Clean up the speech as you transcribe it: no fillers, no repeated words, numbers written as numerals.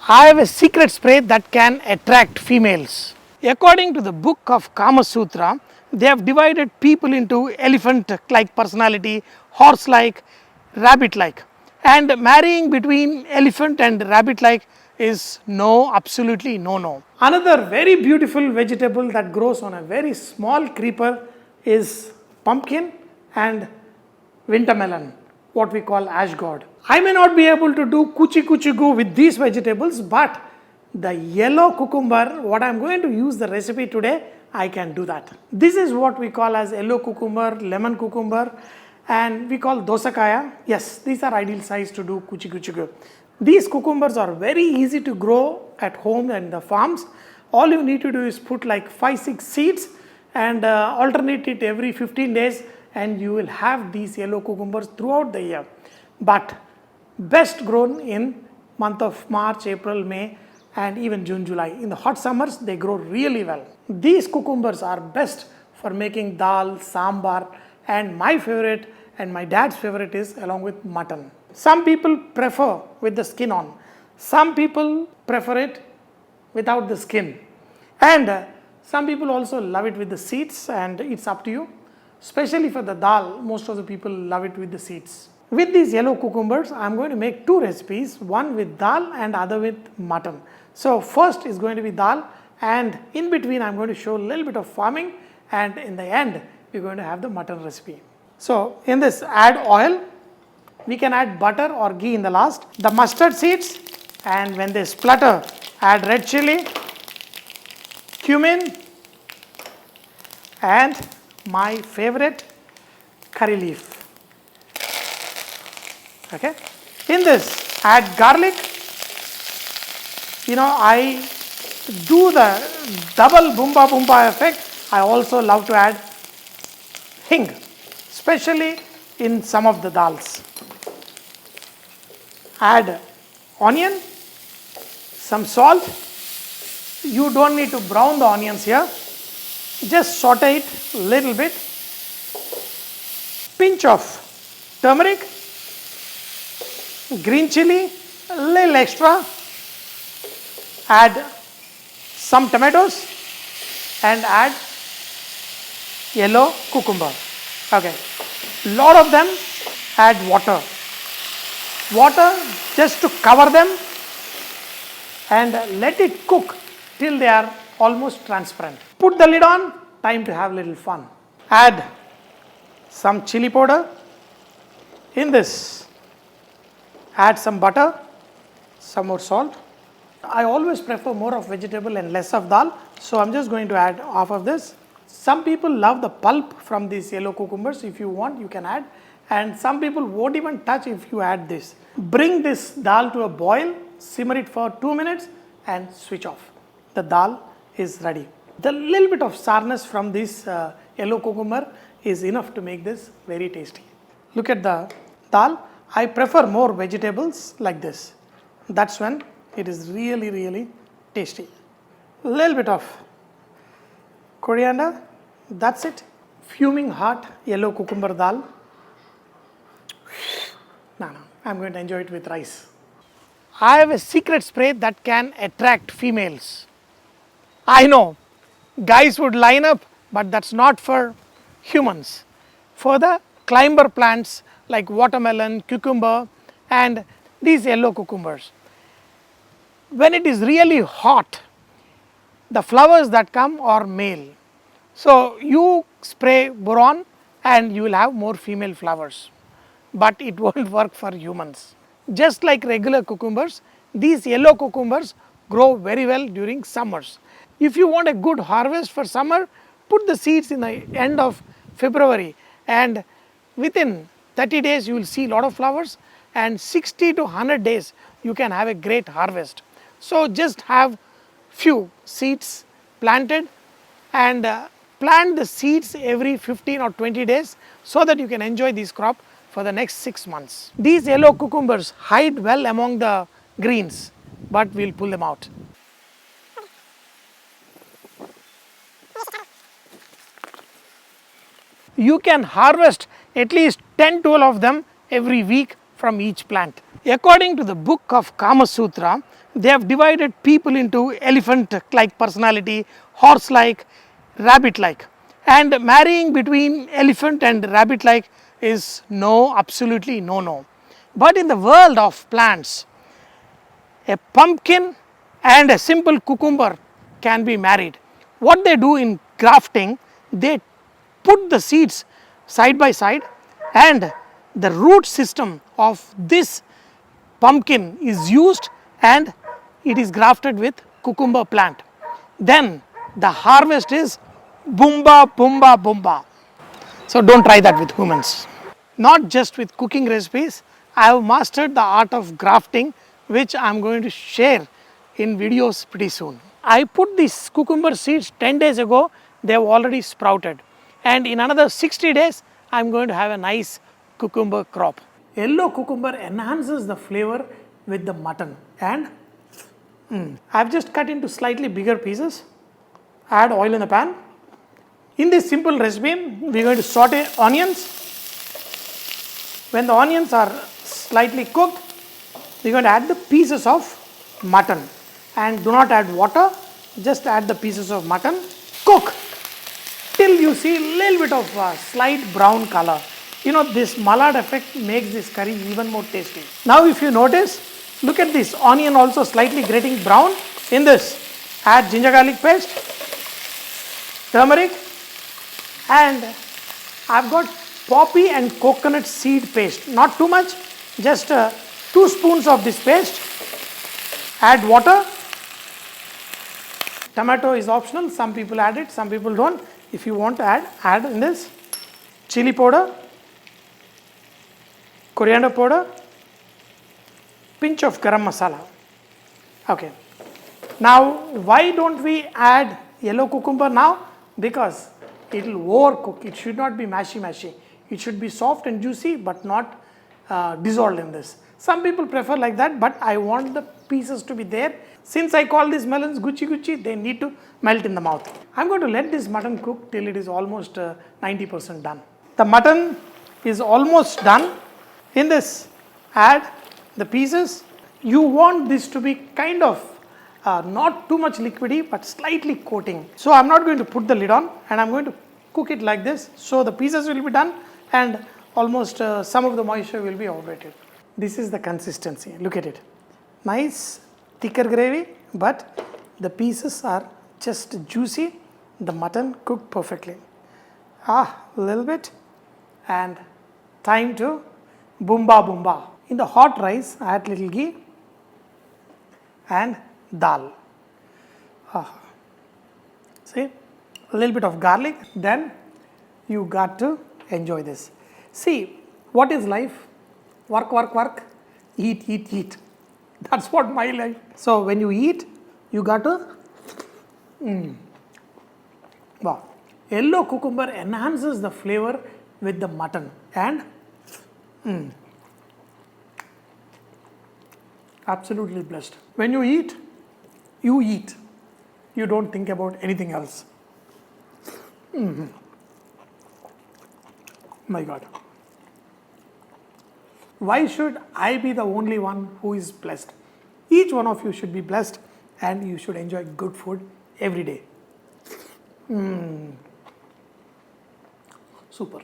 I have a secret spray that can attract females. According to the book of Kama Sutra, they have divided people into elephant-like personality, horse-like, rabbit-like. And marrying between elephant and rabbit-like is no, absolutely no. Another very beautiful vegetable that grows on a very small creeper is pumpkin and winter melon, what we call ash god. I may not be able to do kuchi kuchi gu with these vegetables, but the yellow cucumber, what I am going to use the recipe today, I can do that. This is what we call as yellow cucumber, lemon cucumber, and we call dosakaya. Yes, these are ideal size to do kuchi kuchi gu. These cucumbers are very easy to grow at home and the farms. All you need to do is put like 5-6 seeds and alternate it every 15 days and you will have these yellow cucumbers throughout the year. But best grown in month of March, April, May and even June, July. In the hot summers, they grow really well. These cucumbers are best for making dal, sambar, and my favorite and my dad's favorite is along with mutton. Some people prefer with the skin on. Some people prefer it without the skin. And some people also love it with the seeds and it's up to you. Especially for the dal, most of the people love it with the seeds. With these yellow cucumbers, I am going to make two recipes, one with dal and other with mutton. So first is going to be dal and in between I am going to show a little bit of farming and in the end we are going to have the mutton recipe. So in this add oil, we can add butter or ghee in the last, the mustard seeds and when they splutter add red chilli, cumin and my favorite curry leaf. Okay. In this add garlic. You know, I do the double boomba boomba effect. I also love to add hing, especially in some of the dals. Add onion, some salt. You don't need to brown the onions here. Just saute it a little bit. Pinch of turmeric, green chilli, a little extra. Add some tomatoes and add yellow cucumber. Okay. Lot of them add water. Water just to cover them and let it cook till they are almost transparent. Put the lid on, time to have a little fun. Add some chili powder. In this, add some butter, some more salt. I always prefer more of vegetable and less of dal, so I'm just going to add half of this. Some people love the pulp from these yellow cucumbers. If you want, you can add. And some people won't even touch if you add this. Bring this dal to a boil, simmer it for 2 minutes and switch off. The dal is ready. The little bit of sourness from this yellow cucumber is enough to make this very tasty. Look at the dal. I prefer more vegetables like this. That's when it is really tasty. A little bit of coriander. That's it. Fuming hot yellow cucumber dal. No, I'm going to enjoy it with rice. I have a secret spray that can attract females. I know, guys would line up, but that's not for humans. For the climber plants like watermelon, cucumber and these yellow cucumbers. When it is really hot, the flowers that come are male. So you spray boron and you will have more female flowers. But it won't work for humans. Just like regular cucumbers, these yellow cucumbers grow very well during summers. If you want a good harvest for summer, put the seeds in the end of February and within 30 days you will see a lot of flowers and 60 to 100 days you can have a great harvest. So just have few seeds planted and plant the seeds every 15 or 20 days so that you can enjoy this crop for the next 6 months. These yellow cucumbers hide well among the greens, but we'll pull them out. You can harvest at least 10-12 of them every week from each plant. According to the book of Kama Sutra, they have divided people into elephant-like personality, horse-like, rabbit-like. And marrying between elephant and rabbit-like is no, absolutely no. But in the world of plants, a pumpkin and a simple cucumber can be married. What they do in grafting, they put the seeds side by side, and the root system of this pumpkin is used and it is grafted with cucumber plant. Then the harvest is boomba. So don't try that with humans. Not just with cooking recipes, I have mastered the art of grafting, which I am going to share in videos pretty soon. I put these cucumber seeds 10 days ago, they have already sprouted, and in another 60 days I am going to have a nice cucumber crop. Yellow cucumber enhances the flavor with the mutton, and I have just cut into slightly bigger pieces. Add oil in the pan. In this simple recipe, we are going to saute onions. When the onions are slightly cooked, we are going to add the pieces of mutton, and do not add water, just add the pieces of mutton. Cook till you see a little bit of slight brown color. You know, this mallard effect makes this curry even more tasty. Now if you notice, look at this onion also slightly getting brown. In this, add ginger garlic paste, turmeric, and I've got poppy and coconut seed paste. Not too much, just 2 spoons of this paste. Add water. Tomato is optional, some people add it, some people don't. If you want to add in this chili powder, coriander powder, pinch of garam masala. Okay. Now, why don't we add yellow cucumber now? Because it will overcook. It should not be mashy. It should be soft and juicy, but not dissolved in this. Some people prefer like that, but I want the pieces to be there. Since I call these melons gucci, they need to melt in the mouth. I'm going to let this mutton cook till it is almost 90% done. The mutton is almost done. In this, add the pieces. You want this to be kind of not too much liquidy, but slightly coating. So I'm not going to put the lid on, and I'm going to cook it like this. So the pieces will be done, and almost some of the moisture will be evaporated. This is the consistency. Look at it. Nice thicker gravy, but the pieces are just juicy. The mutton cooked perfectly. A little bit, and time to boomba. In the hot rice, add little ghee and dal. See, a little bit of garlic, then you got to enjoy this. See, what is life? Work, eat. That's what my life. So when you eat, you got to wow. Yellow cucumber enhances the flavor with the mutton, and absolutely blessed. When you eat. You don't think about anything else. My God. Why should I be the only one who is blessed? Each one of you should be blessed, and you should enjoy good food every day. Super.